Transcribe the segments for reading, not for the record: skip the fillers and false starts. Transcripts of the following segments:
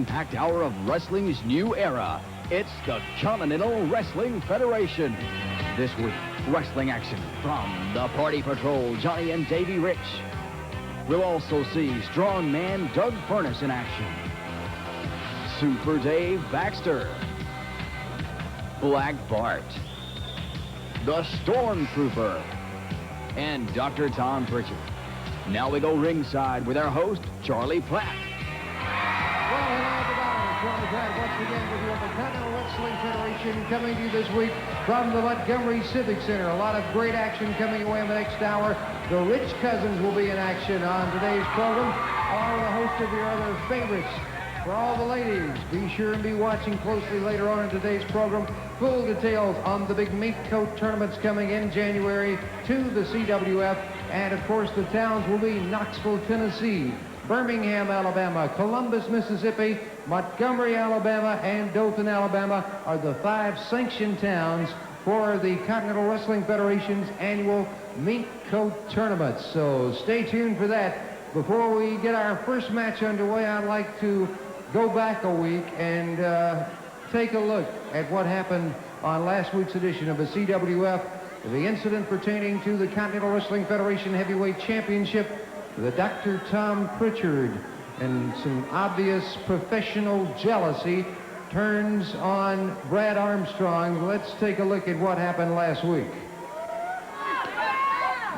Packed hour of wrestling's new era. It's the Continental Wrestling Federation. This week, wrestling action from the Party Patrol, Johnny and Davey Rich. We'll also see strongman Doug Furnas in action. Super Dave Baxter. Black Bart. The Stormtrooper. And Dr. Tom Prichard. Now we go ringside with our host, Charlie Platt. Well, hello, everybody. Charlie Platt once again with you on the Continental Wrestling Federation, coming to you this week from the Montgomery Civic Center. A lot of great action coming away in the next hour. The Rich Cousins will be in action on today's program. All the host of your other favorites. For all the ladies, be sure and be watching closely later on in today's program. Full details on the big meat coat tournaments coming in January to the CWF. And, of course, the towns will be Knoxville, Tennessee, Birmingham, Alabama, Columbus, Mississippi, Montgomery, Alabama, and Dothan, Alabama are the 5 sanctioned towns for the Continental Wrestling Federation's annual meat coat tournament. So stay tuned for that. Before we get our first match underway, I'd like to go back a week and take a look at what happened on last week's edition of the CWF, the incident pertaining to the Continental Wrestling Federation Heavyweight Championship, the Dr. Tom Prichard, and some obvious professional jealousy turns on Brad Armstrong. Let's take a look at what happened last week.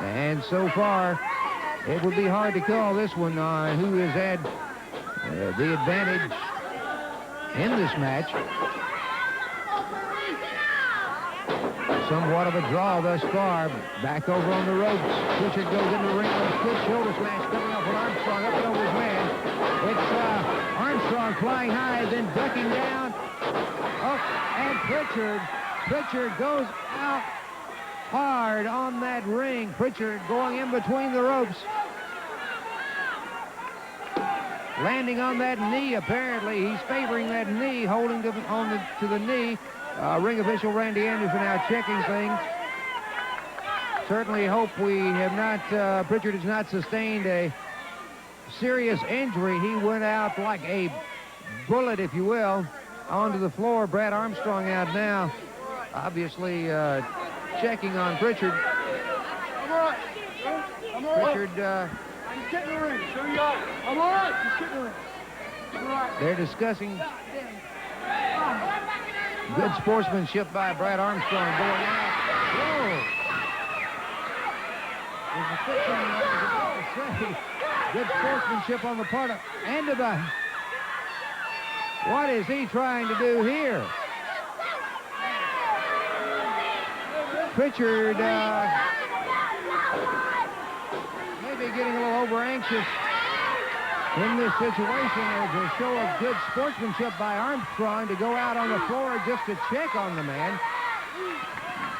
And so far, it would be hard to call this one who has had the advantage in this match. Somewhat of a draw thus far. Back over on the ropes. Prichard goes into the ring with a good shoulder smash coming up with Armstrong up and over his man. It's Armstrong flying high, then ducking down. Oh, and Prichard goes out hard on that ring. Prichard going in between the ropes. Landing on that knee, apparently. He's favoring that knee, holding to the knee. Ring official Randy Anderson now checking things. Certainly hope we have not, Prichard has not sustained a serious injury. He went out like a bullet, if you will, onto the floor. Brad Armstrong out now, obviously checking on Prichard. I'm all right. I'm all right. Prichard, just get in the ring. Sure you are. I'm all right. Just get in the ring. I'm all right. They're discussing good sportsmanship by Brad Armstrong going out. Whoa. Good sportsmanship on the part of Andoba. What is he trying to do here? Prichard maybe getting a little over anxious in this situation. There's a show of good sportsmanship by Armstrong to go out on the floor just to check on the man.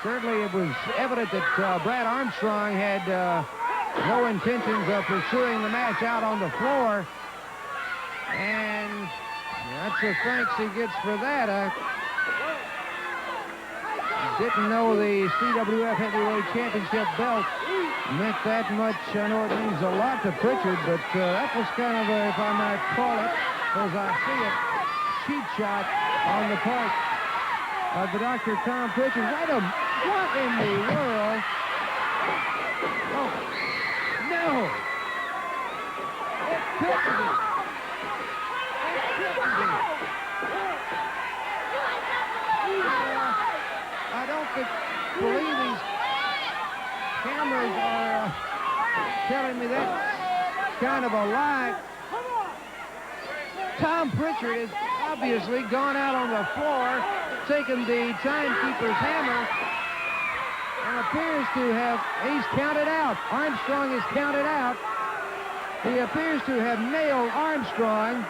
Certainly it was evident that Brad Armstrong had no intentions of pursuing the match out on the floor. And that's the thanks he gets for that. I didn't know the CWF Heavyweight Championship belt meant that much. I know it means a lot to Prichard, but that was kind of a, if I might call it, as I see it, cheap shot on the part of the Dr. Tom Prichard. What in the world? Oh, no! It couldn't be. It couldn't be. I don't believe these cameras are telling me that's kind of a lie. Tom Prichard has obviously gone out on the floor, taken the timekeeper's hammer, and appears to have, he's counted out. Armstrong is counted out. He appears to have nailed Armstrong.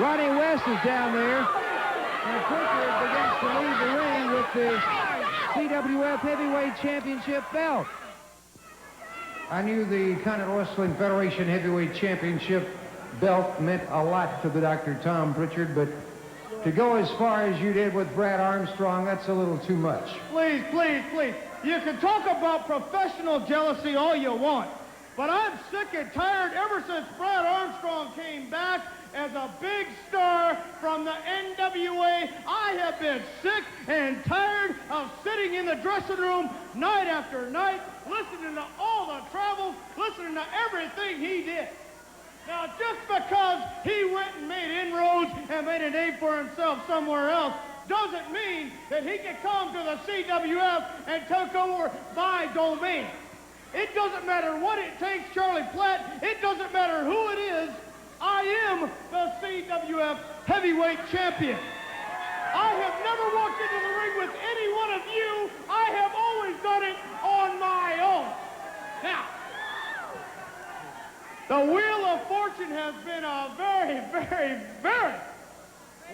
Ronnie West is down there. And Prichard begins to leave the ring with the CWF Heavyweight Championship belt. I knew the Continental Wrestling Federation Heavyweight Championship belt meant a lot to the Dr. Tom Prichard, but to go as far as you did with Brad Armstrong, that's a little too much. Please, please, please. You can talk about professional jealousy all you want, But I'm sick and tired ever since Brad Armstrong came back as a big star from the NWA. I have been sick and tired of sitting in the dressing room night after night, listening to all the travels, listening to everything he did. Now, just because he went and made inroads and made a name for himself somewhere else doesn't mean that he can come to the CWF and take over my domain. It doesn't matter what it takes, Charlie Platt. It doesn't matter who it is. I am the CWF heavyweight champion. I have never walked into the ring with any one of you. I have always done it on my own. Now, the Wheel of Fortune has been a very, very, very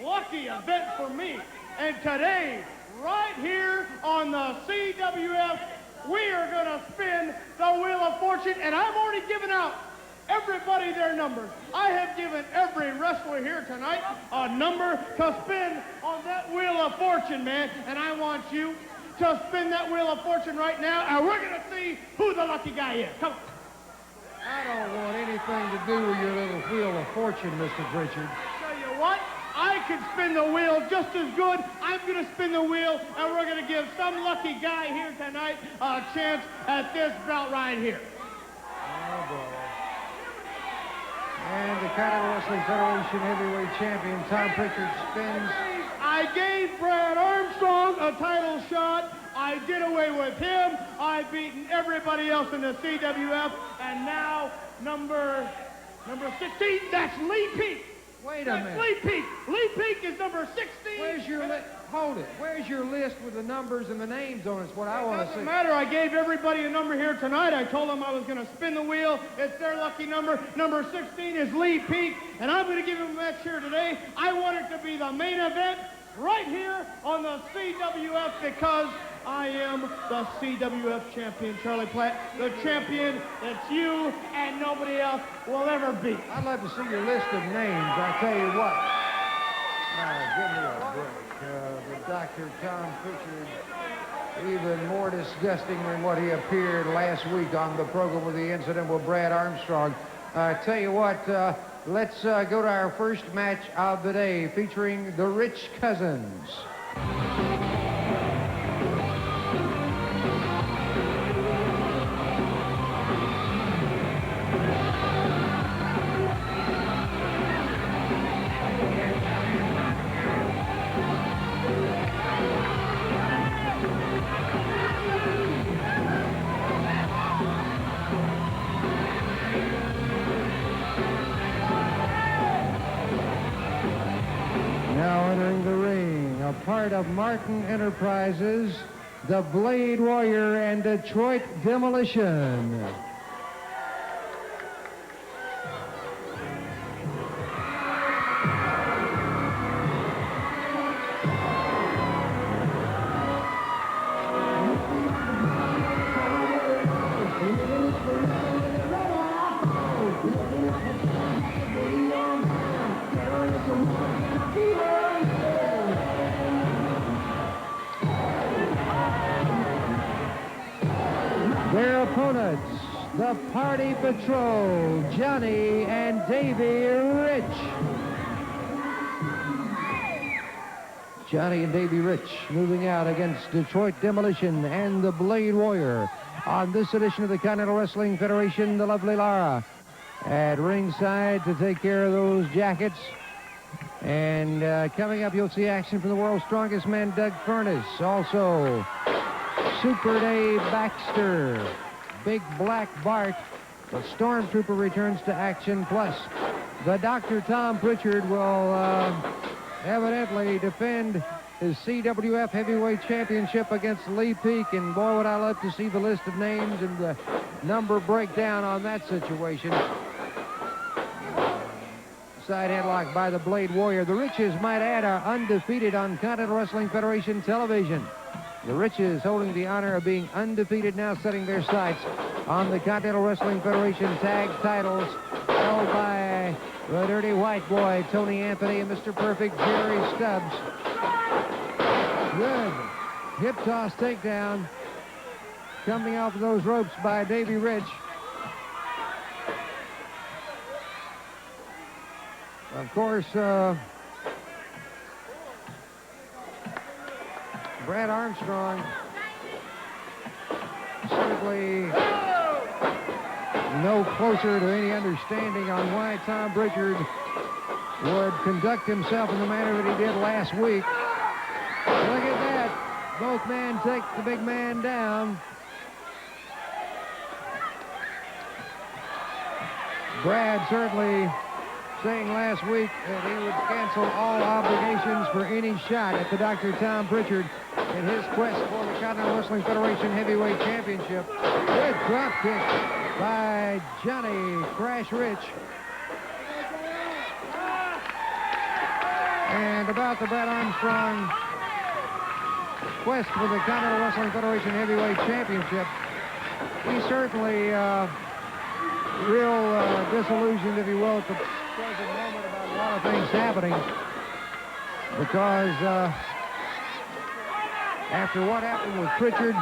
lucky event for me. And today, right here on the CWF, we are going to spin the Wheel of Fortune, and I've already given out everybody their numbers. I have given every wrestler here tonight a number to spin on that Wheel of Fortune, man, and I want you to spin that Wheel of Fortune right now, and we're going to see who the lucky guy is. Come on. I don't want anything to do with your little Wheel of Fortune, Mr. Prichard. Tell you what, I can spin the wheel just as good. I'm going to spin the wheel, and we're going to give some lucky guy here tonight a chance at this belt right here. Oh, boy. And the Continental Wrestling Federation heavyweight champion, Tom Prichard, spins. I gave Brad Armstrong a title shot. I did away with him. I've beaten everybody else in the CWF. And now, number 16, that's Lee Peak. Wait a minute. Lee Peak. Lee Peak is number 16. Where's your list? Hold it. Where's your list with the numbers and the names on it? It's what I want to see. Doesn't matter. I gave everybody a number here tonight. I told them I was going to spin the wheel. It's their lucky number. Number 16 is Lee Peak, and I'm going to give him a match here today. I want it to be the main event right here on the CWF because I am the CWF champion, Charlie Platt, the champion that you and nobody else will ever beat. I'd like to see your list of names. I tell you what. Give me a break. The Dr. Tom Prichard, even more disgusting than what he appeared last week on the program with the incident with Brad Armstrong. I tell you what, let's go to our first match of the day featuring the Rich Cousins. Part of Martin Enterprises, the Blade Warrior, and Detroit Demolition. Their opponents, the Party Patrol, Johnny and Davey Rich. Johnny and Davey Rich moving out against Detroit Demolition and the Blade Warrior. On this edition of the Continental Wrestling Federation, the lovely Lara at ringside to take care of those jackets. And coming up, you'll see action from the world's strongest man, Doug Furnas. Also, Super Dave Baxter, Big Black Bart, the Stormtrooper returns to action, plus the Dr. Tom Prichard will evidently defend his CWF Heavyweight Championship against Lee Peak, and boy, would I love to see the list of names and the number breakdown on that situation. Side headlock by the Blade Warrior. The Riches, might add, are undefeated on Continental Wrestling Federation television. The Riches holding the honor of being undefeated, now setting their sights on the Continental Wrestling Federation tag titles held by the Dirty White Boy, Tony Anthony, and Mr. Perfect, Jerry Stubbs. Good hip toss takedown coming off of those ropes by Davey Rich. Of course, Brad Armstrong certainly no closer to any understanding on why Tom Prichard would conduct himself in the manner that he did last week. Look at that. Both men take the big man down. Brad certainly saying last week that he would cancel all obligations for any shot at the Dr. Tom Prichard in his quest for the Continental Wrestling Federation Heavyweight Championship. Good drop kick by Johnny Crash Rich. And about the Brad Armstrong quest for the Continental Wrestling Federation Heavyweight Championship, he's certainly real disillusioned, if you will, at the present moment about a lot of things happening, because after what happened with Prichard,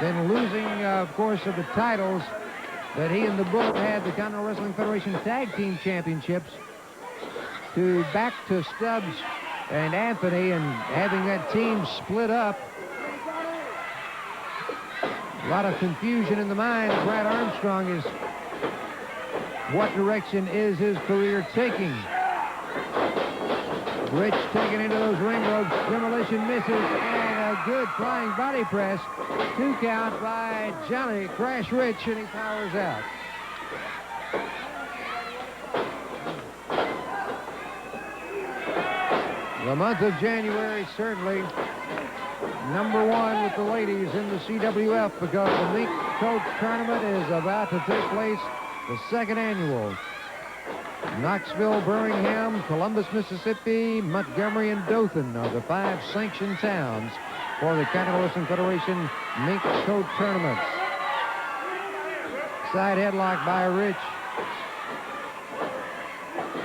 then losing, of course, of the titles that he and the Bullet had, the Continental Wrestling Federation Tag Team Championships, to back to Stubbs and Anthony, and having that team split up. A lot of confusion in the mind of Brad Armstrong is what direction is his career taking. Rich taken into those ring ropes. Demolition misses, and a good flying body press. 2 count by Johnny Crash Rich, and he powers out. The month of January certainly #1 with the ladies in the CWF, because the Mink Coat Tournament is about to take place, the 2nd annual. Knoxville, Birmingham, Columbus, Mississippi, Montgomery, and Dothan are the 5 sanctioned towns for the Continental Wrestling Federation Mink Coat Tournaments. Side headlock by Rich.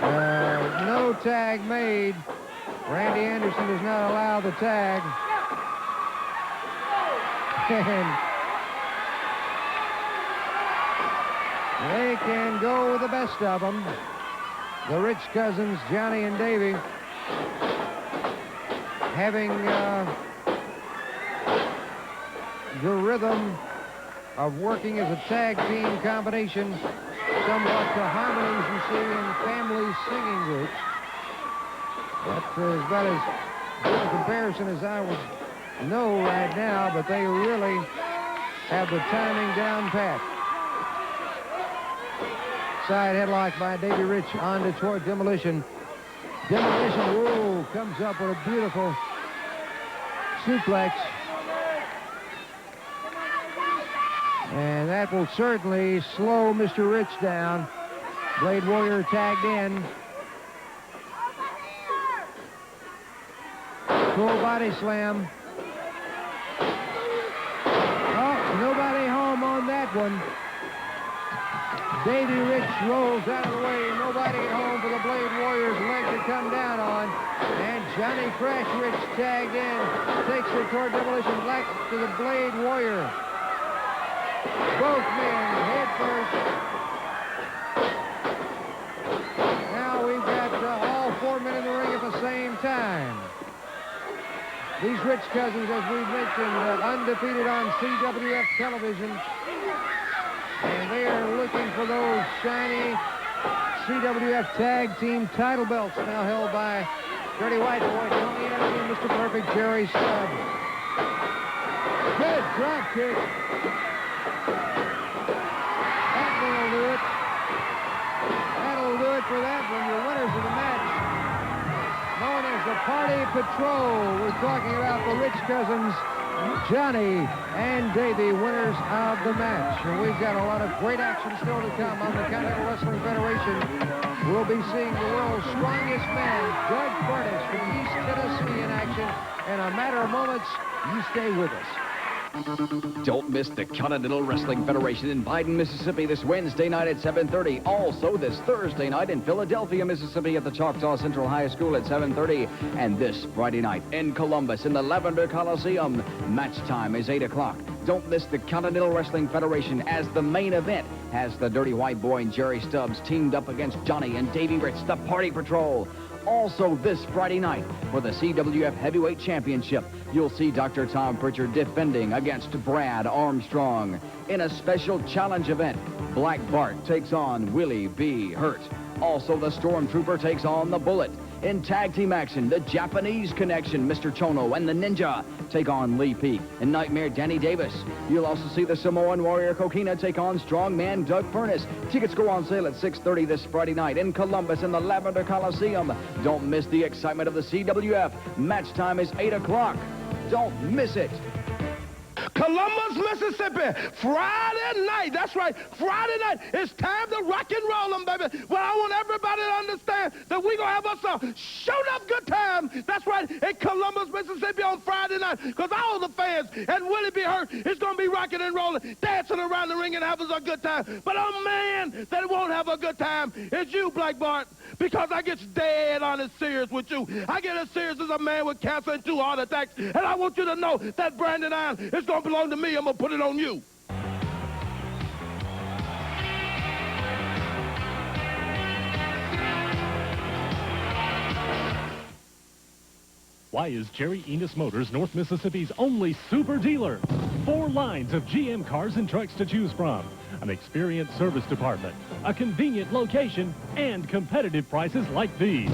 No tag made. Randy Anderson does not allow the tag. And they can go with the best of them. The Rich cousins, Johnny and Davey, having the rhythm of working as a tag team combination, somewhat to harmonies you see in family singing groups. That's about as good a comparison as I would know right now, but they really have the timing down pat. Side headlock by Davey Rich on toward Demolition. Demolition, whoa, comes up with a beautiful suplex. And that will certainly slow Mr. Rich down. Blade Warrior tagged in. Full body slam. Oh, nobody home on that one. Davey Rich rolls out of the way. Nobody at home for the Blade Warrior's leg to come down on. And Johnny Crash Rich tagged in. Takes it toward Demolition, back to the Blade Warrior. Both men head first. Now we've got all 4 men in the ring at the same time. These Rich cousins, as we've mentioned, undefeated on CWF television. And they are looking for those shiny CWF Tag Team title belts, now held by Dirty White Boy, Tony Anderson, and Mr. Perfect, Jerry Stubbs. Good drop kick. That one will do it. That'll do it for that one. Your winners of the match, known as the Party Patrol. We're talking about the Rich cousins, Johnny and Davey, winners of the match. And we've got a lot of great action still to come on the Continental Wrestling Federation. We'll be seeing the world's strongest man, Judge Furnas, from East Tennessee in action. In a matter of moments, you stay with us. Don't miss the Continental Wrestling Federation in Biden, Mississippi this Wednesday night at 7:30. Also this Thursday night in Philadelphia, Mississippi at the Choctaw Central High School at 7:30. And this Friday night in Columbus in the Lavender Coliseum. Match time is 8 o'clock. Don't miss the Continental Wrestling Federation as the main event has the Dirty White Boy and Jerry Stubbs teamed up against Johnny and Davey Rich, the Party Patrol. Also this Friday night for the CWF Heavyweight Championship, you'll see Dr. Tom Prichard defending against Brad Armstrong. In a special challenge event, Black Bart takes on Willie B. Hurt. Also, the Stormtrooper takes on the Bullet. In tag team action, the Japanese Connection, Mr. Chono and the Ninja take on Lee Peak and Nightmare Danny Davis. You'll also see the Samoan Warrior Coquina take on Strongman Doug Furnas. Tickets go on sale at 6:30 this Friday night in Columbus in the Lavender Coliseum. Don't miss the excitement of the CWF. Match time is 8 o'clock. Don't miss it. Columbus, Mississippi, Friday night. That's right, Friday night. It's time to rock and roll them, baby. Well, I want everybody to understand that we're going to have us a shown-up good time. That's right, in Columbus, Mississippi on Friday night, because all the fans and Willie B. Hurt is going to be rocking and rolling, dancing around the ring and having a good time. But a man that won't have a good time is you, Black Bart, because I get dead honest serious with you. I get as serious as a man with cancer and 2 heart attacks, and I want you to know that Brandon Iron is going to belong to me. I'm going to put it on you. Why is Jerry Enos Motors North Mississippi's only super dealer? 4 lines of GM cars and trucks to choose from, an experienced service department, a convenient location, and competitive prices like these.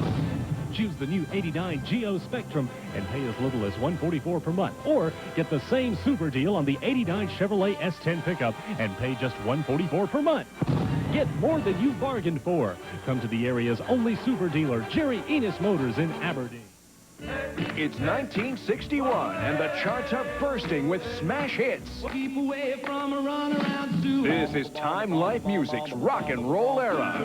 Choose the new 89 Geo Spectrum and pay as little as $144 per month, or get the same super deal on the 89 Chevrolet S10 pickup and pay just $144 per month. Get more than you bargained for. Come to the area's only super dealer, Jerry Enos Motors in Aberdeen. It's 1961, and the charts are bursting with smash hits. Keep away from a run around to This is Time Life Music's rock and roll era.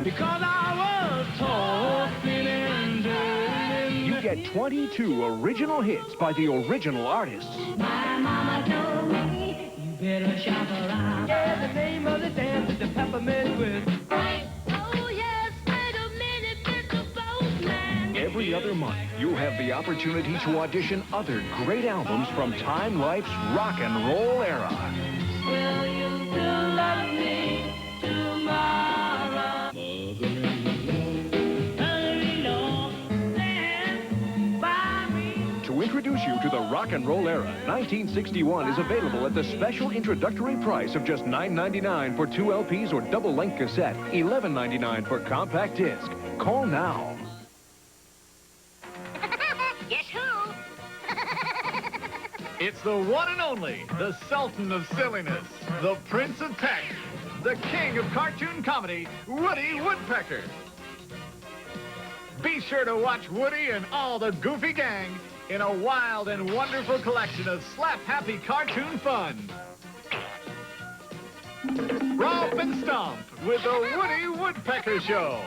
because I was tossing and turning. You get 22 original hits by the original artists. My mama told me you better shop around. Yeah, the name of the dance is the peppermint twist. Oh yes, wait a minute, Mr. Postman. Every other month, you'll have the opportunity to audition other great albums from Time Life's rock and roll era. Will you still love me tomorrow? To introduce you to the rock and roll era, 1961 is available at the special introductory price of just $9.99 for 2 LPs or double-length cassette, $11.99 for compact disc. Call now. Guess who? It's the one and only, the Sultan of Silliness, the Prince of Tech, the King of Cartoon Comedy, Woody Woodpecker. Be sure to watch Woody and all the Goofy Gang in a wild and wonderful collection of slap-happy cartoon fun. Romp and Stomp with the Woody Woodpecker Show.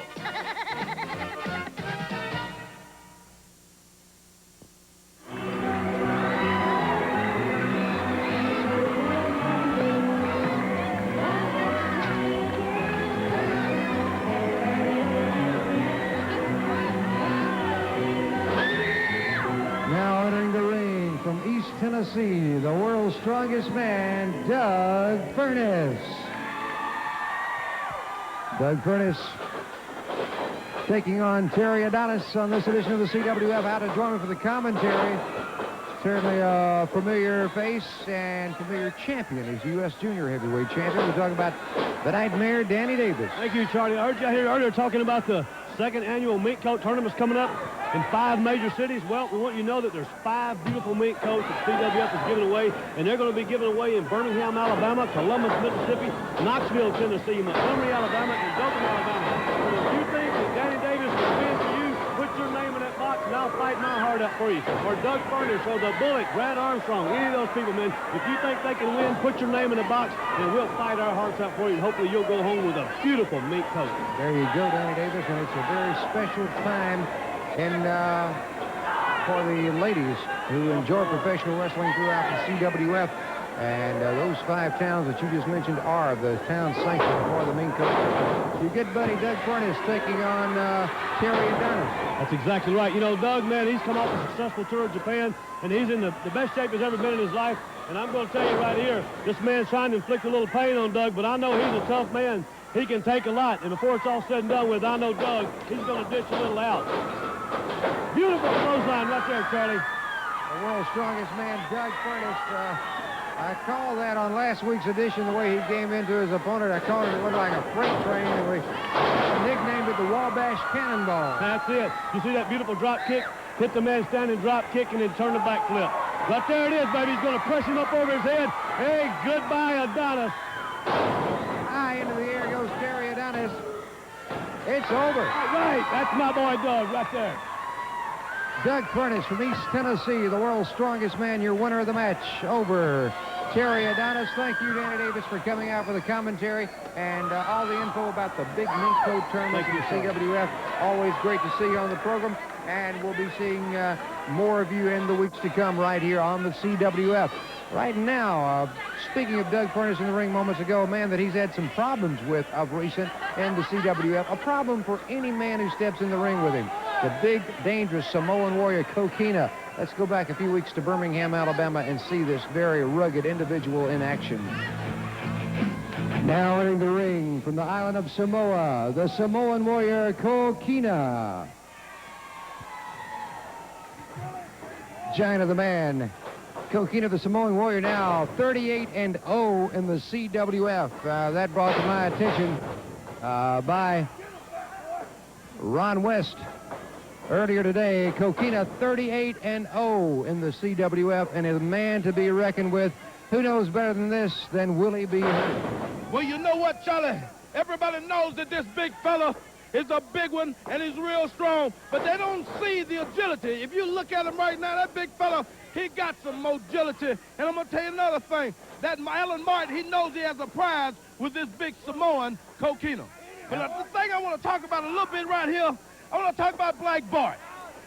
Now entering the ring from East Tennessee, the world's strongest man, Doug Furnas. Doug Furnas taking on Terry Adonis on this edition of the CWF. Out to join him for the commentary. Certainly a familiar face and familiar champion. He's U.S. Junior Heavyweight Champion. We're talking about the Nightmare Danny Davis. Thank you, Charlie. I heard you out here earlier talking about the second annual mink coat tournaments coming up in 5 major cities. Well, we want you to know that there's 5 beautiful mink coats that CWF is giving away, and they're going to be given away in Birmingham, Alabama, Columbus, Mississippi, Knoxville, Tennessee, Montgomery, Alabama, and Dothan, Alabama. So if you think that Danny Davis can win for you, put your name in that box, and I'll fight my heart out for you. Or Doug Furnas, or the Bullet, Brad Armstrong, any of those people, man. If you think they can win, put your name in the box, and we'll fight our hearts out for you. And hopefully you'll go home with a beautiful mink coat. There you go, Danny Davis, and it's a very special time in for the ladies who enjoy professional wrestling throughout the CWF. And those 5 towns that you just mentioned are the towns sanctioned for the Ming Coat. Your good buddy Doug Furnas taking on Terry Adonis. That's exactly right. You know, Doug, man, he's come off a successful tour of Japan, and he's in the best shape he's ever been in his life. And I'm going to tell you right here, this man's trying to inflict a little pain on Doug, but I know he's a tough man. He can take a lot, and before it's all said and done with, I know Doug, he's going to dish a little out. Beautiful clothesline right there, Charlie. The world's strongest man, Doug Furnas. I called that on last week's edition, the way he came into his opponent. I called it looked like a freight train, and we nicknamed it the Wabash Cannonball. That's it. You see that beautiful drop kick? Hit the man standing drop kick and then turn the back flip. Right there it is, baby. He's going to press him up over his head. Hey, goodbye, Adonis. High into the air goes Terry Adonis. It's over. All right, that's my boy Doug right there. Doug Furnas from East Tennessee, the world's strongest man, your winner of the match over Terry Adonis. Thank you, Danny Davis, for coming out for the commentary and all the info about the big Mink Coat tournament in the CWF. Always great to see you on the program, and we'll be seeing more of you in the weeks to come right here on the CWF. Right now, speaking of Doug Furnas in the ring moments ago, a man that he's had some problems with of recent in the CWF, a problem for any man who steps in the ring with him. The big, dangerous Samoan warrior, Coquina. Let's go back a few weeks to Birmingham, Alabama, and see this very rugged individual in action. Now entering the ring from the island of Samoa, the Samoan warrior, Coquina. Giant of the man, Coquina, the Samoan warrior, now 38-0 in the CWF. That brought to my attention by Ron West. Earlier today, Coquina 38-0 in the CWF, and is a man to be reckoned with. Who knows better than this than Willie B. Hurt? Well, you know what, Charlie? Everybody knows that this big fella is a big one, and he's real strong, but they don't see the agility. If you look at him right now, that big fella, he got some mobility. And I'm going to tell you another thing. That Alan Martin, he knows he has a prize with this big Samoan, Coquina. But the thing I want to talk about a little bit right here, I want to talk about Black Bart.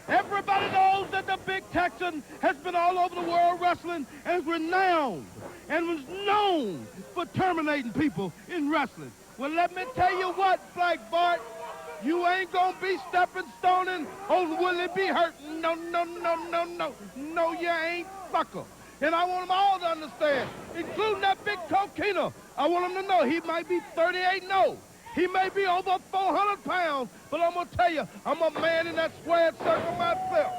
Everybody knows that the big Texan has been all over the world wrestling and is renowned and was known for terminating people in wrestling. Well, let me tell you what, Black Bart, you ain't going to be stepping stoning on Willie B. Hurt. No, no, no, no, no. No, you ain't, sucker. And I want them all to understand, including that big Coquina. I want them to know he might be 38-0. He may be over 400 pounds, but I'm going to tell you, I'm a man in that squared circle myself.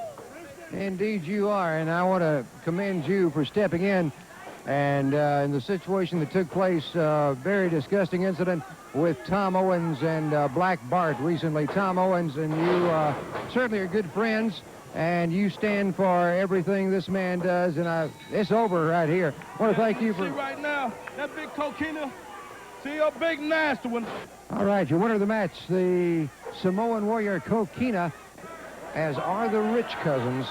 Indeed you are, and I want to commend you for stepping in. And in the situation that took place, very disgusting incident with Tom Owens and Black Bart recently. Tom Owens and you certainly are good friends, and you stand for everything this man does, and it's over right here. I want to thank you for... See right now, that big Coquina, see a big nasty one. All right, your winner of the match, the Samoan warrior Coquina, as are the Rich cousins.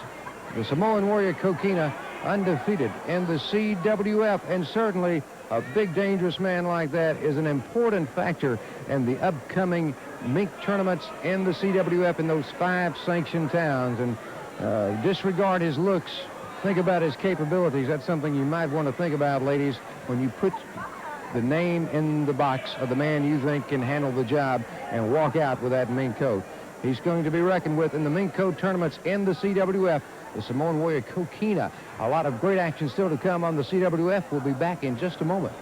The Samoan warrior Coquina, undefeated in the CWF, and certainly a big, dangerous man like that is an important factor in the upcoming mink tournaments in the CWF in those 5 sanctioned towns. And disregard his looks, think about his capabilities. That's something you might want to think about, ladies, when you put the name in the box of the man you think can handle the job and walk out with that mink coat. He's going to be reckoned with in the mink coat tournaments in the CWF. The Samoan warrior Coquina. A lot of great action still to come on the CWF. We'll be back in just a moment.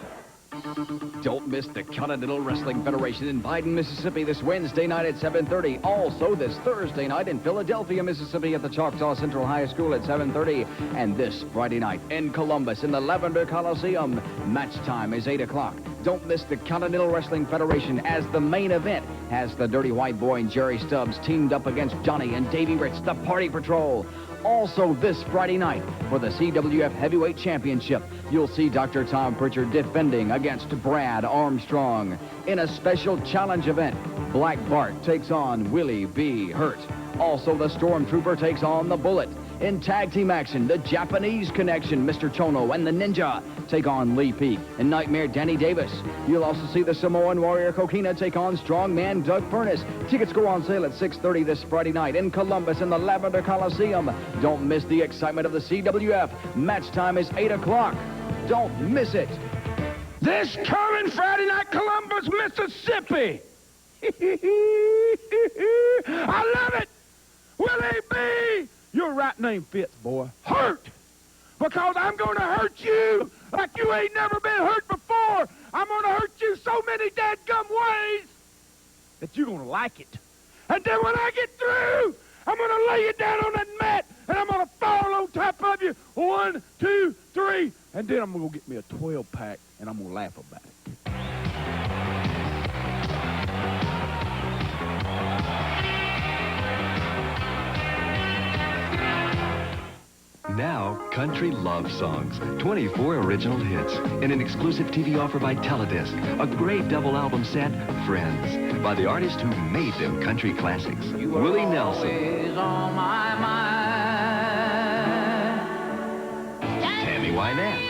Don't miss the Continental Wrestling Federation in Biden, Mississippi this Wednesday night at 7:30. Also this Thursday night in Philadelphia, Mississippi at the Choctaw Central High School at 7:30. And this Friday night in Columbus in the Lavender Coliseum. Match time is 8 o'clock. Don't miss the Continental Wrestling Federation as the main event has the Dirty White Boy and Jerry Stubbs teamed up against Johnny and Davey Rich, the Party Patrol. Also this Friday night for the CWF Heavyweight Championship, you'll see Dr. Tom Prichard defending against Brad Armstrong. In a special challenge event, Black Bart takes on Willie B. Hurt. Also, the Stormtrooper takes on the Bullet. In tag team action, the Japanese Connection, Mr. Chono and the Ninja, take on Lee Peak and Nightmare Danny Davis. You'll also see the Samoan Warrior Coquina take on Strongman Doug Furnas. Tickets go on sale at 6:30 this Friday night in Columbus in the Lavender Coliseum. Don't miss the excitement of the CWF. Match time is 8 o'clock. Don't miss it. This coming Friday night, Columbus, Mississippi. I love it. Willie B. Your right name fits, boy. Hurt. Because I'm going to hurt you like you ain't never been hurt before. I'm going to hurt you so many dadgum ways that you're going to like it. And then when I get through, I'm going to lay you down on that mat, and I'm going to fall on top of you. 1, 2, 3. And then I'm going to go get me a 12-pack, and I'm going to laugh about it. Now, country love songs. 24 original hits. And an exclusive TV offer by Teledisc. A great double album set, Friends. By the artist who made them country classics. Willie Nelson. On my mind. Tammy Wynette.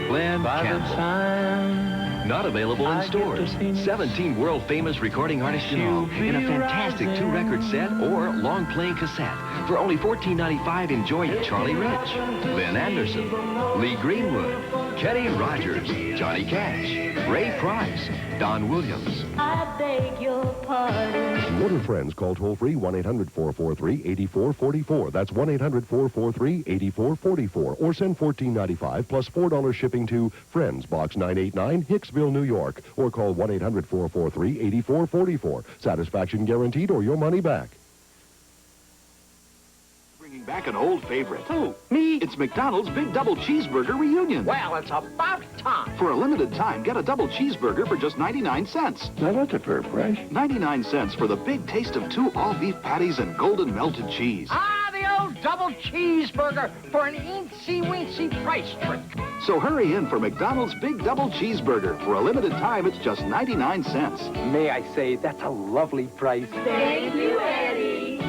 Glenn Campbell. Not available in stores. 17 world-famous recording artists in all. In a fantastic 2-record set or long-playing cassette. For only $14.95, enjoy Charlie Rich, Lynn Anderson, Lee Greenwood, Kenny Rogers, Johnny Cash, Ray Price, Don Williams. I beg your pardon. Order Friends. Call toll-free 1-800-443-8444. That's 1-800-443-8444. Or send $14.95 plus $4 shipping to Friends, Box 989, Hicksville, New York. Or call 1-800-443-8444. Satisfaction guaranteed or your money back. Bringing back an old favorite. Who? Me? It's McDonald's Big Double Cheeseburger Reunion. Well, it's about time. For a limited time, get a double cheeseburger for just 99 cents. Now, that's a fair price. 99 cents for the big taste of 2 all-beef patties and golden melted cheese. Ah, the old double cheeseburger for an eensy-weensy price trick. So hurry in for McDonald's Big Double Cheeseburger. For a limited time, it's just 99 cents. May I say, that's a lovely price. Thank you, Eddie.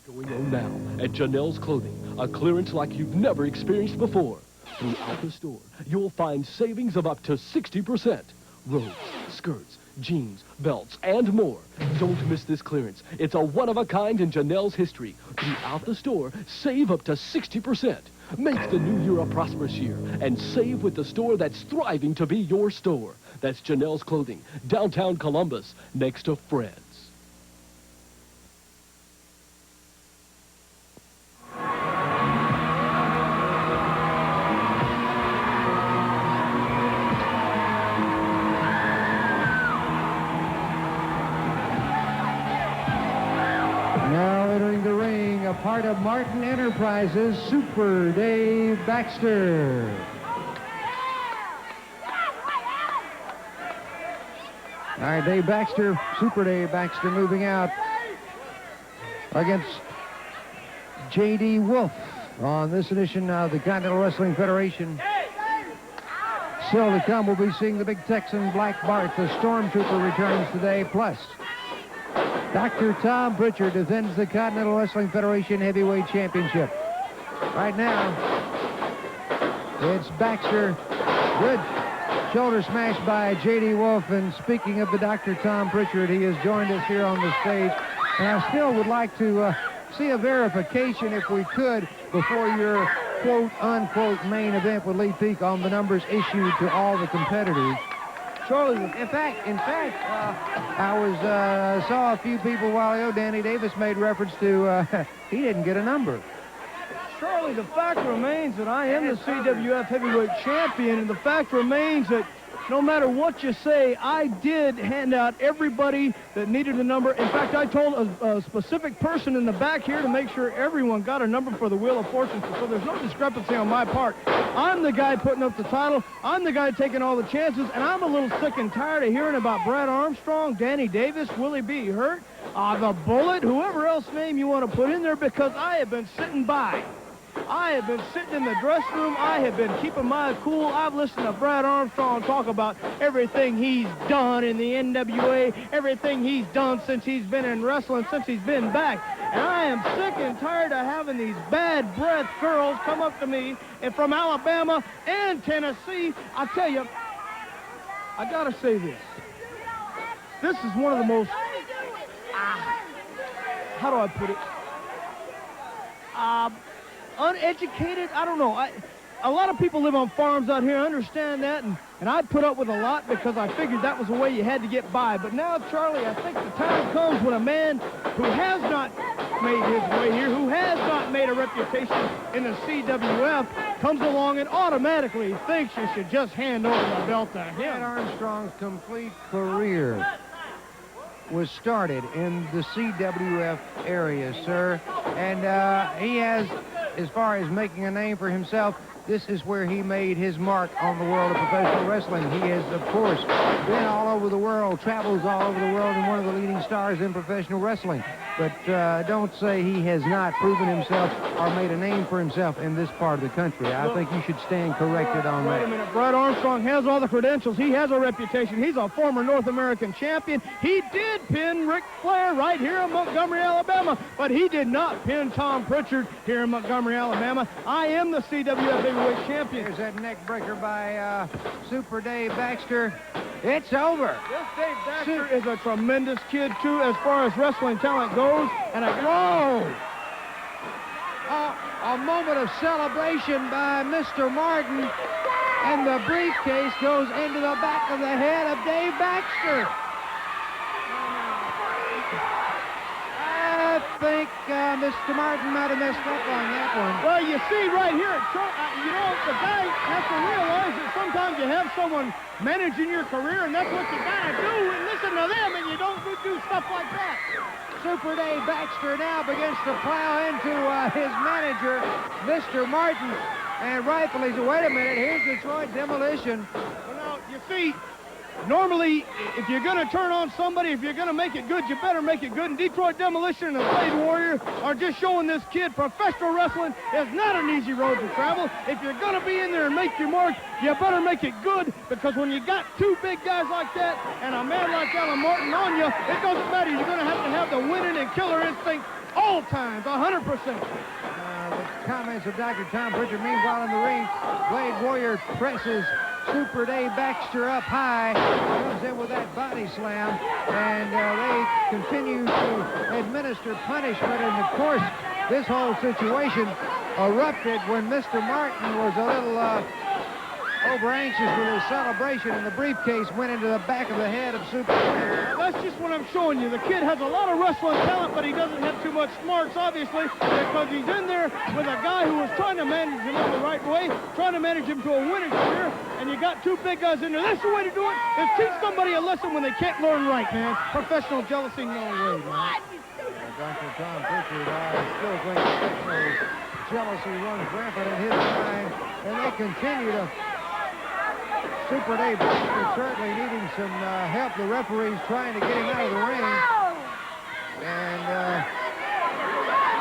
Going on now at Janelle's Clothing, a clearance like you've never experienced before. Throughout the store, you'll find savings of up to 60%. Robes, skirts, jeans, belts, and more. Don't miss this clearance. It's a one-of-a-kind in Janelle's history. Throughout the store, save up to 60%. Make the new year a prosperous year and save with the store that's thriving to be your store. That's Janelle's Clothing, downtown Columbus, next to Fred's. Now entering the ring, a part of Martin Enterprises, Super Dave Baxter. All right, Dave Baxter, Super Dave Baxter moving out against J.D. Wolfe on this edition of the Continental Wrestling Federation. Still to come, we'll be seeing the big Texan Black Bart. The Stormtrooper returns today, plus Dr. Tom Prichard defends the Continental Wrestling Federation Heavyweight Championship. Right now, it's Baxter. Good shoulder smash by J.D. Wolfe. And speaking of the Dr. Tom Prichard, he has joined us here on the stage. And I still would like to see a verification, if we could, before your quote-unquote main event with Lee Peak on the numbers issued to all the competitors. Charlie, in fact, I saw a few people a while ago. Danny Davis made reference to he didn't get a number. Charlie, the fact remains that I am the CWF Heavyweight Champion, and the fact remains that no matter what you say, I did hand out everybody that needed a number. In fact, I told a specific person in the back here to make sure everyone got a number for the Wheel of Fortune, so there's no discrepancy on my part. I'm the guy putting up the title. I'm the guy taking all the chances, and I'm a little sick and tired of hearing about Brad Armstrong, Danny Davis, Willie B. Hurt, the Bullet, whoever else name you want to put in there, because I have been sitting by I have been sitting in the dressing room. I have been keeping my cool. I've listened to Brad Armstrong talk about everything he's done in the NWA, everything he's done since he's been in wrestling, since he's been back. And I am sick and tired of having these bad breath girls come up to me and from Alabama and Tennessee. I tell you, I got to say this. This is one of the most, how do I put it? Uneducated, I don't know. A lot of people live on farms out here, I understand that, and I put up with a lot because I figured that was the way you had to get by. But now, Charlie, I think the time comes when a man who has not made his way here, who has not made a reputation in the CWF, comes along and automatically thinks you should just hand over the belt to him. Brad Armstrong's complete career was started in the CWF area, sir. And he has, as far as making a name for himself, this is where he made his mark on the world of professional wrestling. He has, of course, been all over the world, travels all over the world, and one of the leading stars in professional wrestling. But don't say he has not proven himself or made a name for himself in this part of the country. I think you should stand corrected on that. Wait a minute. Brad Armstrong has all the credentials. He has a reputation. He's a former North American champion. He did pin Ric Flair right here in Montgomery, Alabama, but he did not pin Tom Prichard here in Montgomery, Alabama. I am the CWF heavyweight champion. There's that neck breaker by Super Dave Baxter. It's over. This Dave Baxter is a tremendous kid, too, as far as wrestling talent goes. And whoa! A moment of celebration by Mr. Martin, and the briefcase goes into the back of the head of Dave Baxter. I think Mr. Martin might have messed up on that one. Well, you see right here, you know, the guy has to realize that sometimes you have someone managing your career, and that's what you gotta do, and listen to them, and you don't do stuff like that. Super Dave Baxter now begins to plow into his manager, Mr. Martin, and rightfully, wait a minute, here's Detroit Demolition. Well, now, you see, normally, if you're going to turn on somebody, if you're going to make it good, you better make it good. And Detroit Demolition and the Blade Warrior are just showing this kid professional wrestling is not an easy road to travel. If you're going to be in there and make your mark, you better make it good, because when you got two big guys like that and a man like Alan Martin on you, it doesn't matter. You're going to have the winning and killer instinct all times, 100%. The comments of Dr. Tom Prichard. Meanwhile, in the ring, Blade Warrior presses Super Dave Baxter up high, comes in with that body slam, and they continue to administer punishment. And of course, this whole situation erupted when Mr. Martin was a little over anxious with his celebration, and the briefcase went into the back of the head of Super Dave. That's just what I'm showing you. The kid has a lot of wrestling talent, but he doesn't have too much smarts, obviously, because he's in there with a guy who was trying to manage him in the right way, trying to manage him to a winning career, and you got two big guys in there. That's the way to do it, is teach somebody a lesson when they can't learn right, man. Professional jealousy, no way, man. Dr. Tom Prichard, I still think professional jealousy runs rampant in his mind, and they continue to. Super Dave Baxter certainly needing some help. The referee's trying to get him out of the ring. And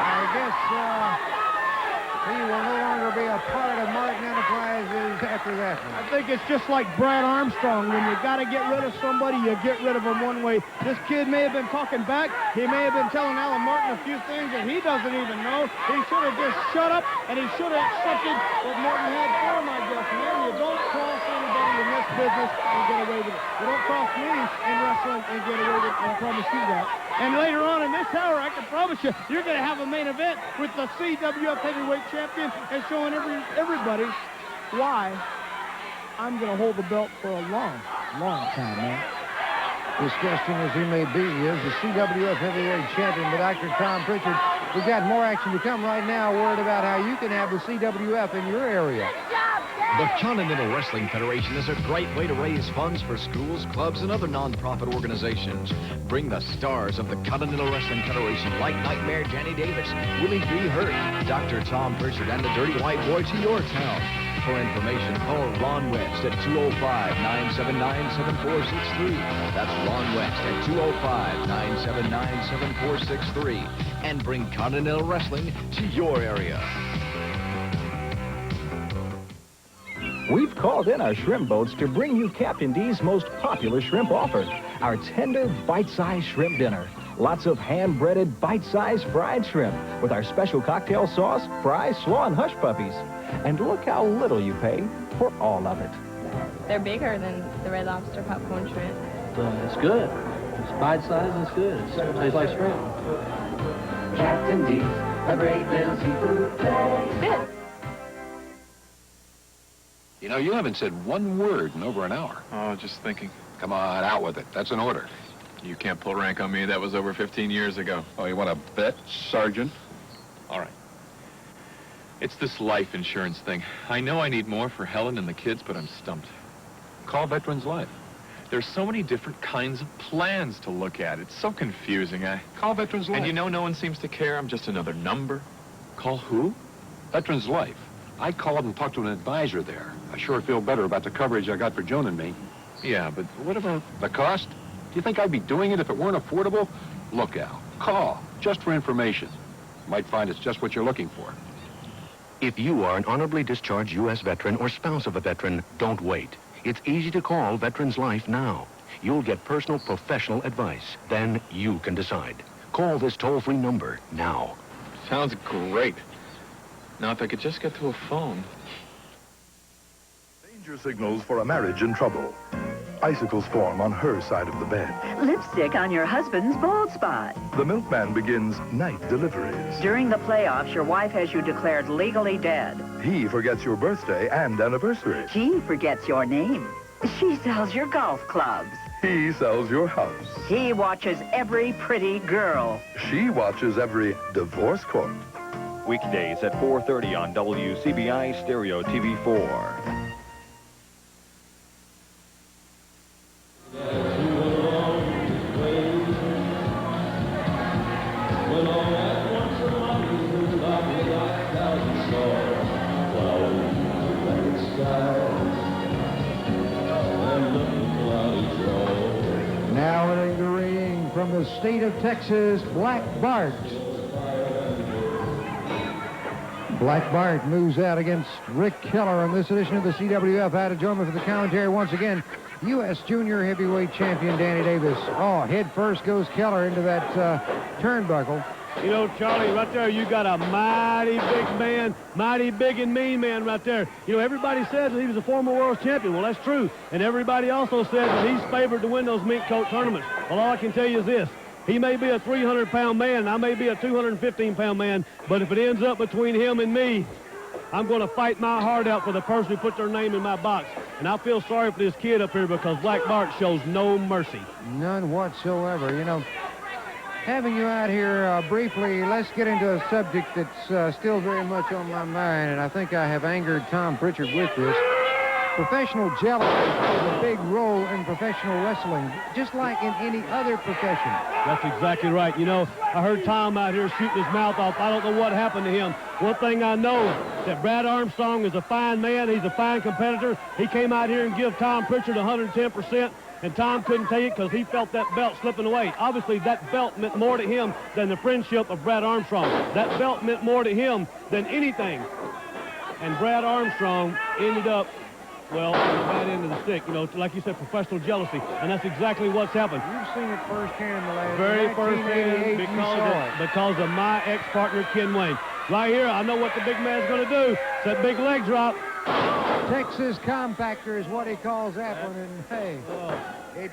I guess he will no longer be a part of Martin Enterprises after that one. I think it's just like Brad Armstrong. When you got to get rid of somebody, you get rid of them one way. This kid may have been talking back. He may have been telling Alan Martin a few things that he doesn't even know. He should have just shut up, and he should have accepted what Martin had for him, I guess. Man, you don't cross anybody in this business and get away with it. You don't cross me in wrestling and get away with it. I promise you that. And later on in this hour, I can promise you, you're going to have a main event with the CWF heavyweight champion and showing everybody why I'm going to hold the belt for a long, long time, man. Disgusting as he may be, he is the CWF heavyweight champion, but Dr. Tom Prichard, we've got more action to come right now. Word about how you can have the CWF in your area. The Continental Wrestling Federation is a great way to raise funds for schools, clubs, and other non-profit organizations. Bring the stars of the Continental Wrestling Federation, like Nightmare Danny Davis, Willie B. Hurt, Dr. Tom Prichard, and the Dirty White Boy to your town. For information, call Ron West at 205-979-7463. That's Ron West at 205-979-7463. And bring Continental Wrestling to your area. We've called in our shrimp boats to bring you Captain D's most popular shrimp offer, our tender, bite-sized shrimp dinner. Lots of hand-breaded, bite-sized fried shrimp with our special cocktail sauce, fries, slaw, and hush puppies. And look how little you pay for all of it. They're bigger than the Red Lobster popcorn shrimp. It's good. It's bite-sized, it's good. It tastes like shrimp. Captain D's, a great little seafood place. Good. You know, you haven't said one word in over an hour. Oh, just thinking. Come on, out with it. That's an order. You can't pull rank on me. That was over 15 years ago. Oh, you want to bet, Sergeant? All right. It's this life insurance thing. I know I need more for Helen and the kids, but I'm stumped. Call Veterans Life. There's so many different kinds of plans to look at. It's so confusing. Call Veterans Life. And you know no one seems to care. I'm just another number. Call who? Veterans Life. I called and talked to an advisor there. I sure feel better about the coverage I got for Joan and me. Yeah, but what about the cost? Do you think I'd be doing it if it weren't affordable? Look, Al, call, just for information. You might find it's just what you're looking for. If you are an honorably discharged U.S. veteran or spouse of a veteran, don't wait. It's easy to call Veterans Life now. You'll get personal professional advice. Then you can decide. Call this toll-free number now. Sounds great. Now, if I could just get to a phone. Danger signals for a marriage in trouble. Icicles form on her side of the bed. Lipstick on your husband's bald spot. The milkman begins night deliveries. During the playoffs, your wife has you declared legally dead. He forgets your birthday and anniversary. He forgets your name. She sells your golf clubs. He sells your house. He watches every pretty girl. She watches every divorce court. Weekdays at 4:30 on WCBI Stereo TV 4. Now hitting the ring from the state of Texas, Black Bart. Black Bart moves out against Rick Keller on this edition of the CWF. Out to join me for the commentary once again, U.S. Junior Heavyweight Champion Danny Davis. Oh, head first goes Keller into that turnbuckle. You know, Charlie, right there, you got a mighty big man, mighty big and mean man right there. You know, everybody says that he was a former world champion. Well, that's true. And everybody also says that he's favored to win those mink coat tournaments. Well, all I can tell you is this. He may be a 300-pound man, and I may be a 215-pound man, but if it ends up between him and me, I'm going to fight my heart out for the person who put their name in my box. And I feel sorry for this kid up here because Black Bart shows no mercy. None whatsoever. You know, having you out here briefly, let's get into a subject that's still very much on my mind, and I think I have angered Tom Prichard with this. Professional jealousy plays a big role in professional wrestling, just like in any other profession. That's exactly right. You know, I heard Tom out here shooting his mouth off. I don't know what happened to him. One thing I know, that Brad Armstrong is a fine man. He's a fine competitor. He came out here and gave Tom Prichard 110%, and Tom couldn't take it because he felt that belt slipping away. Obviously, that belt meant more to him than the friendship of Brad Armstrong. That belt meant more to him than anything. And Brad Armstrong ended up, well, on the bad end of the stick, you know, like you said, professional jealousy, and that's exactly what's happened. You've seen it firsthand the last very firsthand because of my ex-partner, Ken Wayne. Right here, I know what the big man's going to do. It's that big leg drop. Texas compactor is what he calls that one, and hey, it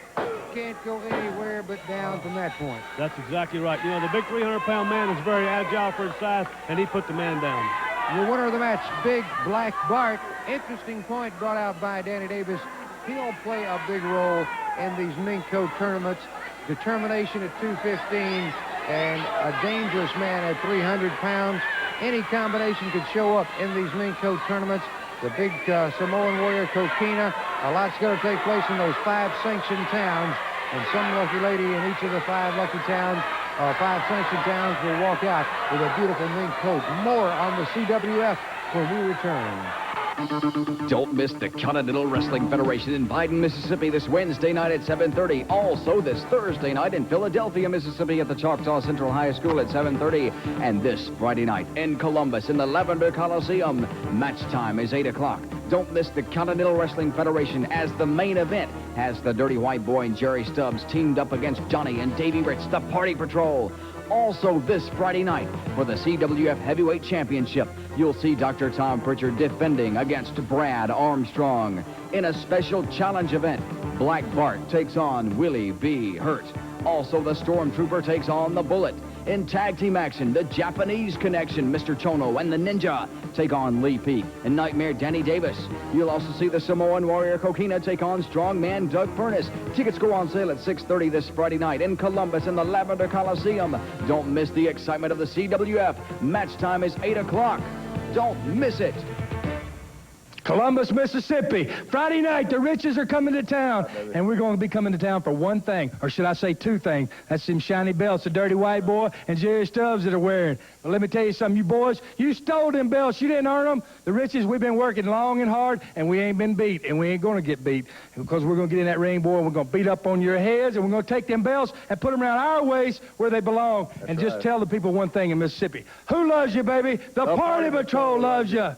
can't go anywhere but down from that point. That's exactly right. You know, the big 300-pound man is very agile for his size, and he put the man down. The winner of the match, Big Black Bart. Interesting point brought out by Danny Davis. He'll play a big role in these mink coat tournaments. Determination at 215 and a dangerous man at 300 pounds. Any combination could show up in these mink coat tournaments. The big Samoan warrior, Kokina. A lot's going to take place in those 5 sanctioned towns. And some lucky lady in each of the 5 lucky towns, 5 sanctioned towns, will walk out with a beautiful mink coat. More on the CWF when we return. Don't miss the Continental Wrestling Federation in Biden, Mississippi this Wednesday night at 7:30. Also this Thursday night in Philadelphia, Mississippi at the Choctaw Central High School at 7:30. And this Friday night in Columbus in the Lavender Coliseum. Match time is 8 o'clock. Don't miss the Continental Wrestling Federation as the main event has the Dirty White Boy and Jerry Stubbs teamed up against Johnny and Davey Rich, the Party Patrol. Also this Friday night for the CWF Heavyweight Championship, you'll see Dr. Tom Prichard defending against Brad Armstrong. In a special challenge event, Black Bart takes on Willie B. Hurt. Also, the Stormtrooper takes on the Bullet. In tag team action, the Japanese Connection, Mr. Chono and the Ninja take on Lee Peak and Nightmare Danny Davis. You'll also see the Samoan Warrior Coquina take on Strongman Doug Furnas. Tickets go on sale at 6:30 this Friday night in Columbus in the Lavender Coliseum. Don't miss the excitement of the CWF. Match time is 8 o'clock. Don't miss it. Columbus, Mississippi. Friday night, the Riches are coming to town, and we're going to be coming to town for one thing, or should I say two things. That's them shiny belts the Dirty White Boy and Jerry Stubbs that are wearing. But let me tell you something, you boys, you stole them belts. You didn't earn them. The Riches, we've been working long and hard, and we ain't been beat, and we ain't going to get beat, because we're going to get in that ring, boy, and we're going to beat up on your heads, and we're going to take them belts and put them around our waist where they belong. That's and just tell the people one thing in Mississippi. Who loves you, baby? The Party Patrol loves you.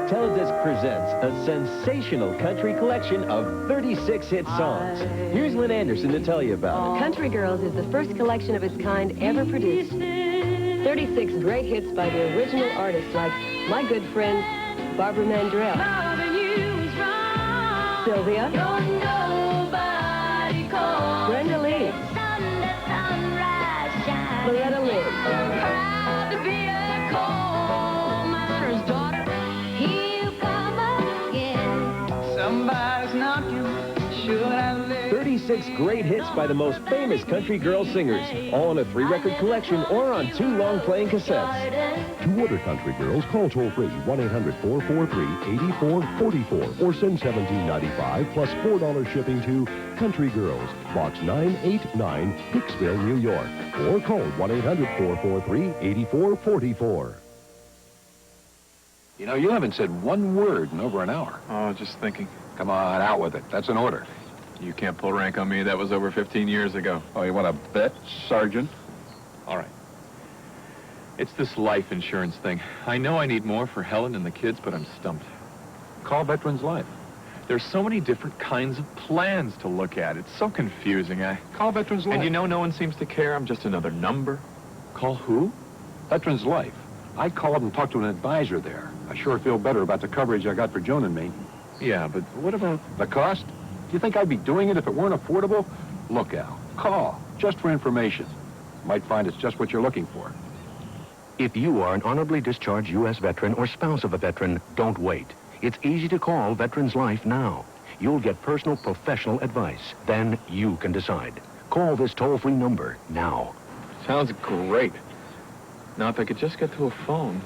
Teledisc presents a sensational country collection of 36 hit songs. Here's Lynn Anderson to tell you about it. Country Girls is the first collection of its kind ever produced. 36 great hits by the original artists like my good friend Barbara Mandrell, Sylvia, Brenda Lee, Loretta Lynn, Somebody's knocking, should I live? 36 great hits by the most famous country girl singers, all in a 3-record collection or on 2 long-playing cassettes. To order Country Girls, call toll-free 1-800-443-8444 or send $17.95 plus $4 shipping to Country Girls, Box 989, Hicksville, New York. Or call 1-800-443-8444. You know, you haven't said one word in over an hour. Oh, just thinking. Come on, out with it. That's an order. You can't pull rank on me. That was over 15 years ago. Oh, you want to bet, Sergeant? All right. It's this life insurance thing. I know I need more for Helen and the kids, but I'm stumped. Call Veterans Life. There's so many different kinds of plans to look at. It's so confusing. Call Veterans Life. And you know no one seems to care. I'm just another number. Call who? Veterans Life. I called and talked to an advisor there. I sure feel better about the coverage I got for Joan and me. Yeah, but what about the cost? Do you think I'd be doing it if it weren't affordable? Look, Al, call, just for information. Might find it's just what you're looking for. If you are an honorably discharged U.S. veteran or spouse of a veteran, don't wait. It's easy to call Veterans Life now. You'll get personal professional advice. Then you can decide. Call this toll-free number now. Sounds great. Now, if I could just get to a phone.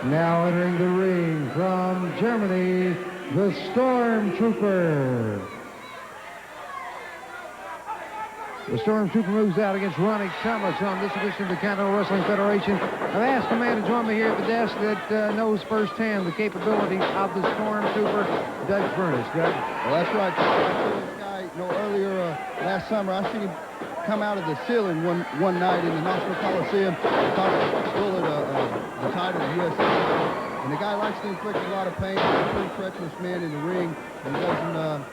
Now entering the ring from Germany, the Stormtrooper. The Stormtrooper moves out against Ronnie Thomas on this edition of the Continental Wrestling Federation. I've asked a man to join me here at the desk that knows firsthand the capabilities of the Stormtrooper, Doug Furnas. Doug? Well, that's right. I saw this guy, earlier last summer, I seen him come out of the ceiling one night in the Knoxville Coliseum and talk to Bullet, the title of the U.S. And the guy likes to inflict a lot of pain. He's a pretty treacherous man in the ring, and he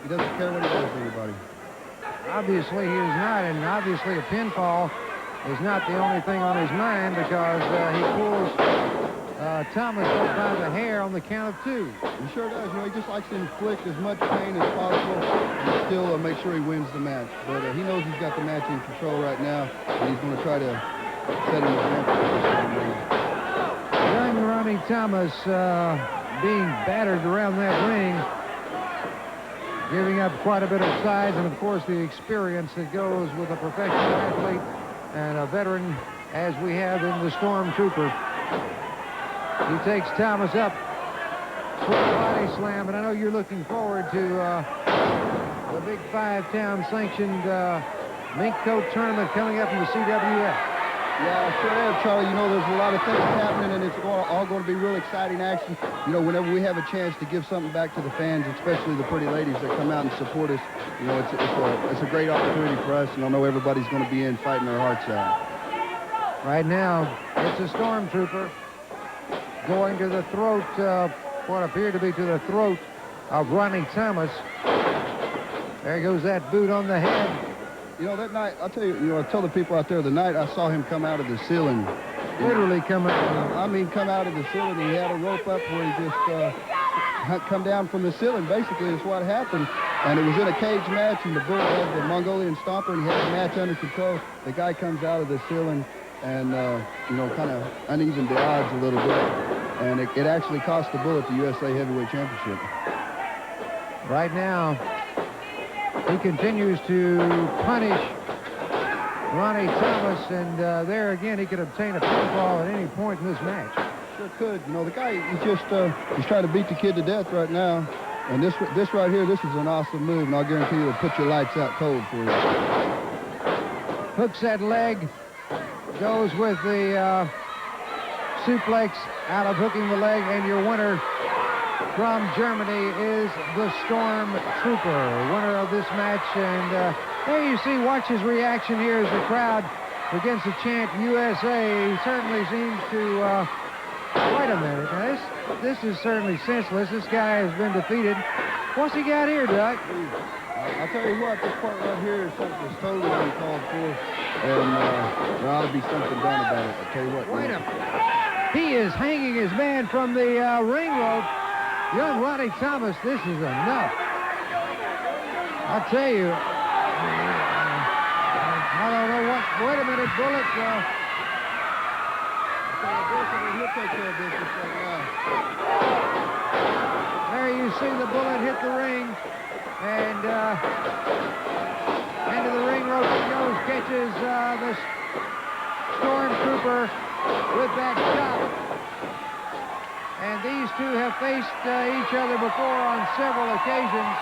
doesn't care what he does to anybody. Obviously, he is not, and obviously a pinfall is not the only thing on his mind, because he pulls Thomas up by the hair on the count of 2. He sure does. You know, he just likes to inflict as much pain as possible and still make sure he wins the match. But he knows he's got the match in control right now, and he's going to try to set an example. Young Ronnie Thomas being battered around that ring, giving up quite a bit of size and, of course, the experience that goes with a professional athlete and a veteran as we have in the Stormtrooper. He takes Thomas up for a body slam, and I know you're looking forward to the big 5-town sanctioned mink coat tournament coming up in the CWF. Yeah, I sure am, Charlie. You know, there's a lot of things happening, and it's all going to be real exciting action. You know, whenever we have a chance to give something back to the fans, especially the pretty ladies that come out and support us, you know, it's a great opportunity for us, and I know everybody's going to be in fighting their hearts out. Right now, it's a Stormtrooper going to the throat, what appeared to be to the throat of Ronnie Thomas. There goes that boot on the head. You know, that night, I'll tell you, I tell the people out there, the night I saw him come out of the ceiling. Literally come out. I mean, come out of the ceiling. He had a rope up where he just come down from the ceiling. Basically, is what happened. And it was in a cage match, and the Bull had the Mongolian Stomper, and he had the match under control. The guy comes out of the ceiling and, you know, kind of unevened the odds a little bit. And it actually cost the Bullet the USA Heavyweight Championship. Right now, he continues to punish Ronnie Thomas, and there again, he could obtain a pinfall at any point in this match. Sure could. You know, the guy, he's trying to beat the kid to death right now. And this right here, this is an awesome move, and I'll guarantee you it'll put your lights out cold for you. Hooks that leg, goes with the suplex out of hooking the leg, and your winner from Germany is the Stormtrooper, winner of this match. And there you see, watch his reaction here as the crowd begins to chant USA. He certainly seems to, wait a minute, now this is certainly senseless. This guy has been defeated. What's he got here, Doc? I'll tell you what, this part right here is something that's totally uncalled for, and there ought to be something done about it. I'll tell you what. Wait a minute. He is hanging his man from the ring rope. Young Ronnie Thomas, this is enough. I'll tell you, I don't know what. Wait a minute, Bullet. He'll take care of business right now. There you see the Bullet hit the ring, and into the ring rope he goes, catches the Stormtrooper with that shot. And these two have faced each other before on several occasions.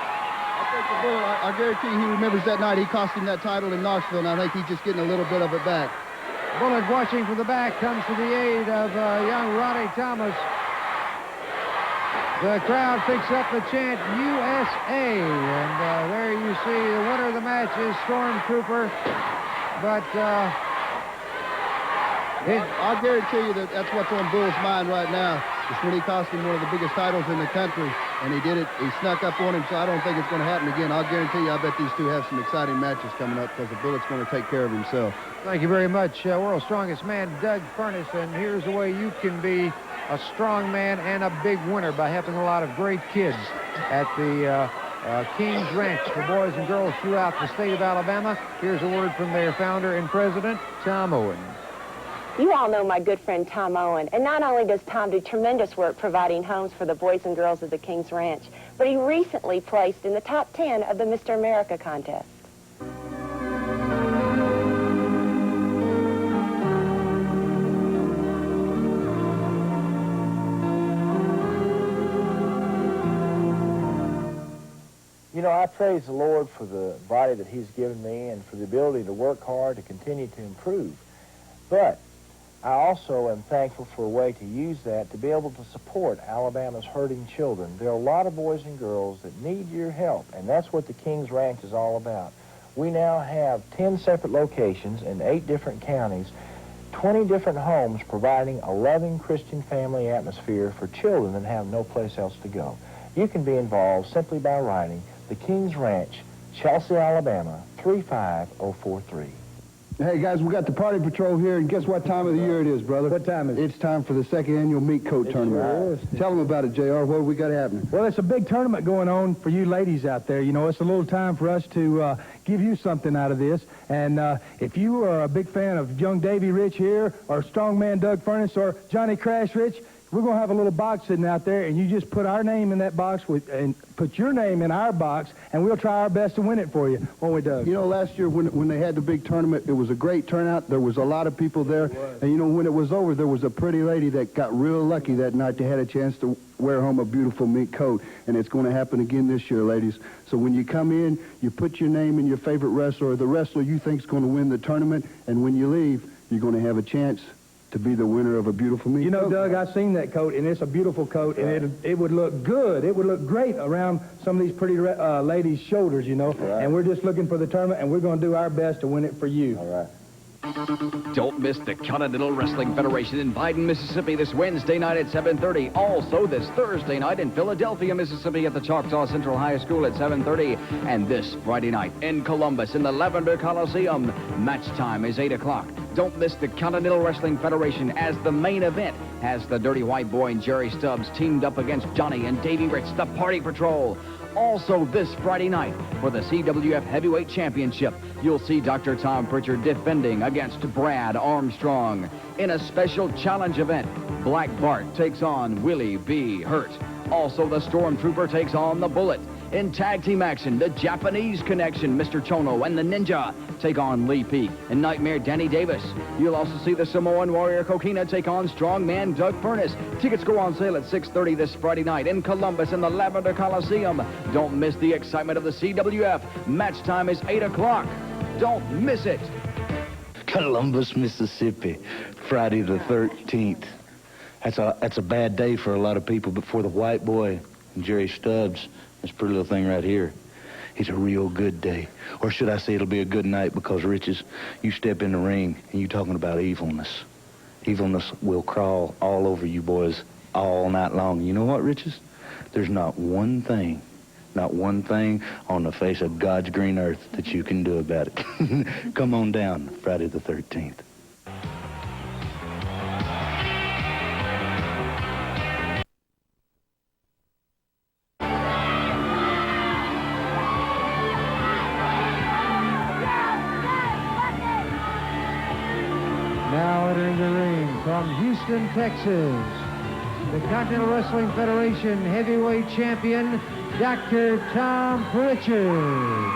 I guarantee he remembers that night he cost him that title in Knoxville, and I think he's just getting a little bit of it back. Bullet, watching from the back, comes to the aid of young Ronnie Thomas. The crowd picks up the chant USA, and there you see the winner of the match is Stormtrooper. But I'll guarantee you that's what's on Bull's mind right now. It's when he cost him one of the biggest titles in the country, and he did it. He snuck up on him, so I don't think it's going to happen again. I'll guarantee you, I bet these two have some exciting matches coming up, because the Bullet's going to take care of himself. Thank you very much, World's Strongest Man, Doug Furnas. And here's the way you can be a strong man and a big winner, by helping a lot of great kids at the King's Ranch for boys and girls throughout the state of Alabama. Here's a word from their founder and president, Tom Owen. You all know my good friend Tom Owen, and not only does Tom do tremendous work providing homes for the boys and girls of the King's Ranch, but he recently placed in the top 10 of the Mr. America contest. You know, I praise the Lord for the body that he's given me and for the ability to work hard to continue to improve. But I also am thankful for a way to use that to be able to support Alabama's hurting children. There are a lot of boys and girls that need your help, and that's what the King's Ranch is all about. We now have 10 separate locations in 8 different counties, 20 different homes providing a loving Christian family atmosphere for children that have no place else to go. You can be involved simply by writing The King's Ranch, Chelsea, Alabama, 35043. Hey, guys, we got the Party Patrol here, and guess what time of the year it is, brother? What time is it? It's time for the second annual meat coat tournament. Sure is. Tell them about it, JR. What have we got happening? Well, it's a big tournament going on for you ladies out there. You know, it's a little time for us to give you something out of this. And if you are a big fan of young Davey Rich here, or strongman Doug Furnas, or Johnny Crash Rich, we're going to have a little box sitting out there, and you just put our name in that box and put your name in our box, and we'll try our best to win it for you, won't we, Doug? You know, last year when they had the big tournament, it was a great turnout. There was a lot of people there. And, you know, when it was over, there was a pretty lady that got real lucky that night. They had a chance to wear home a beautiful meat coat, and it's going to happen again this year, ladies. So when you come in, you put your name in your favorite wrestler, or the wrestler you think is going to win the tournament, and when you leave, you're going to have a chance to be the winner of a beautiful meat coat. You know, Doug, I've seen that coat, and it's a beautiful coat, and it would look good. It would look great around some of these pretty ladies' shoulders, you know. Right. And we're just looking for the tournament, and we're going to do our best to win it for you. All right. Don't miss the Continental Wrestling Federation in Biden, Mississippi this Wednesday night at 7:30. Also this Thursday night in Philadelphia, Mississippi at the Choctaw Central High School at 7:30. And this Friday night in Columbus in the Lavender Coliseum. Match time is 8 o'clock. Don't miss the Continental Wrestling Federation as the main event has the Dirty White Boy and Jerry Stubbs teamed up against Johnny and Davey Rich, the Party Patrol. Also this Friday night for the CWF Heavyweight Championship, you'll see Dr. Tom Prichard defending against Brad Armstrong. In a special challenge event, Black Bart takes on Willie B. Hurt. Also, the Stormtrooper takes on the Bullet. In tag team action, the Japanese Connection, Mr. Chono, and the Ninja take on Lee Peak and Nightmare Danny Davis. You'll also see the Samoan Warrior Coquina take on Strongman Doug Furnas. Tickets go on sale at 6:30 this Friday night in Columbus in the Lavender Coliseum. Don't miss the excitement of the CWF. Match time is 8 o'clock. Don't miss it. Columbus, Mississippi, Friday the 13th. That's a bad day for a lot of people, but for the White Boy and Jerry Stubbs, this pretty little thing right here, it's a real good day. Or should I say it'll be a good night, because, Riches, you step in the ring and you talking about evilness. Evilness will crawl all over you boys all night long. You know what, Riches? There's not one thing on the face of God's green earth that you can do about it. Come on down Friday the 13th. Now entering the ring from Houston, Texas, the Continental Wrestling Federation Heavyweight Champion, Dr. Tom Prichard.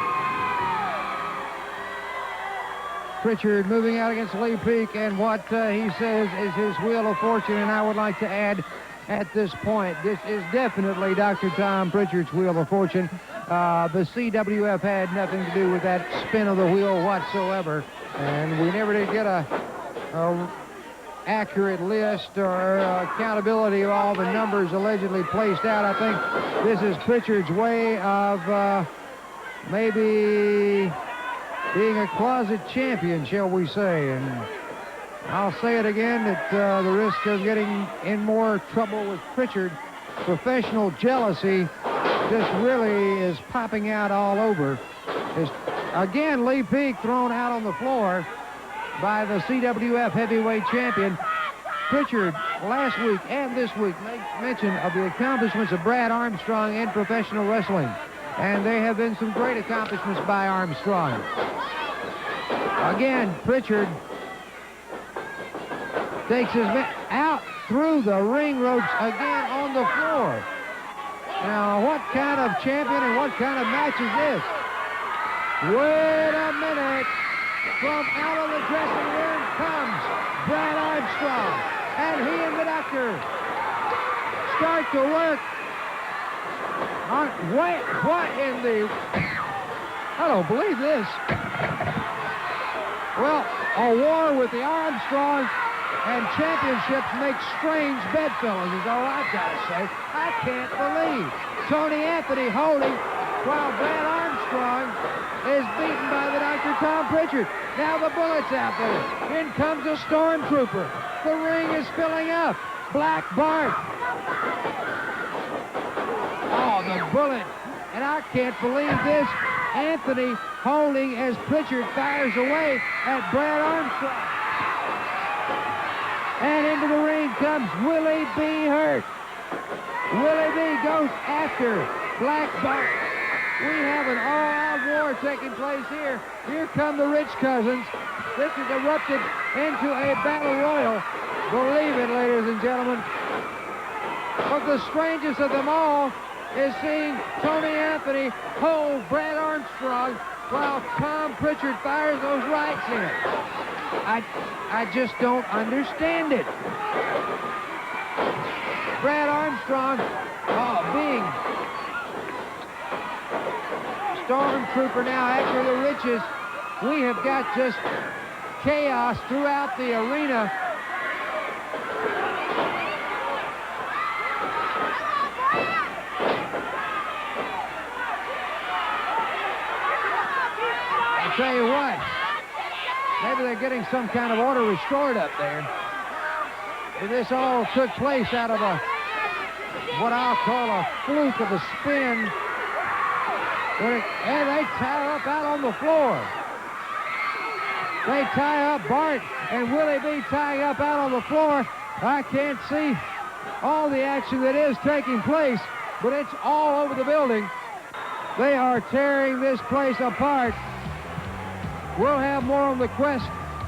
Prichard moving out against Lee Peak, and what he says is his wheel of fortune, and I would like to add at this point, this is definitely Dr. Tom Prichard's wheel of fortune. The CWF had nothing to do with that spin of the wheel whatsoever, and we never did get a accurate list or accountability of all the numbers allegedly placed out. I think this is Prichard's way of maybe being a closet champion, shall we say. And I'll say it again, that the risk of getting in more trouble with Prichard, professional jealousy just really is popping out all over. Again, Lee Peak thrown out on the floor by the CWF Heavyweight Champion. Prichard last week and this week made mention of the accomplishments of Brad Armstrong in professional wrestling. And there have been some great accomplishments by Armstrong. Again, Prichard takes his man out through the ring ropes again on the floor. Now, what kind of champion and what kind of match is this? Wait a minute. From out of the dressing room comes Brad Armstrong, and he and the doctor start to work. Wait, what in the... I don't believe this. Well, a war with the Armstrongs and championships makes strange bedfellows, is all I've got to say. I can't believe Tony Anthony holding while Brad Armstrong is beaten by the Dr. Tom Prichard. Now the Bullet's out there. In comes a Stormtrooper. The ring is filling up. Black Bart. Oh, the Bullet. And I can't believe this. Anthony holding as Prichard fires away at Brad Armstrong. And into the ring comes Willie B. Hurt. Willie B. goes after Black Bart. We have an all-out war taking place here. Here come the Rich Cousins. This has erupted into a battle royal. Believe it, ladies and gentlemen. But the strangest of them all is seeing Tony Anthony hold Brad Armstrong while Tom Prichard fires those rights in. I just don't understand it. Brad Armstrong being stormtrooper now after the Riches. We have got just chaos throughout the arena. I'll tell you what, maybe they're getting some kind of order restored up there. But this all took place out of what I'll call a fluke of a spin. And they tie up out on the floor. They tie up Bart and Willie B tying up out on the floor. I can't see all the action that is taking place, but it's all over the building. They are tearing this place apart. We'll have more on the quest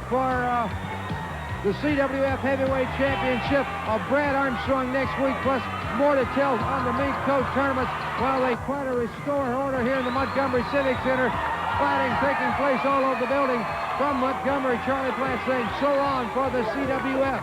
for the CWF Heavyweight Championship of Brad Armstrong next week, plus more details on the mink coat tournaments while they try to restore order here in the Montgomery Civic Center. Fighting taking place all over the building. From Montgomery, Charlie Plant saying so long for the CWF.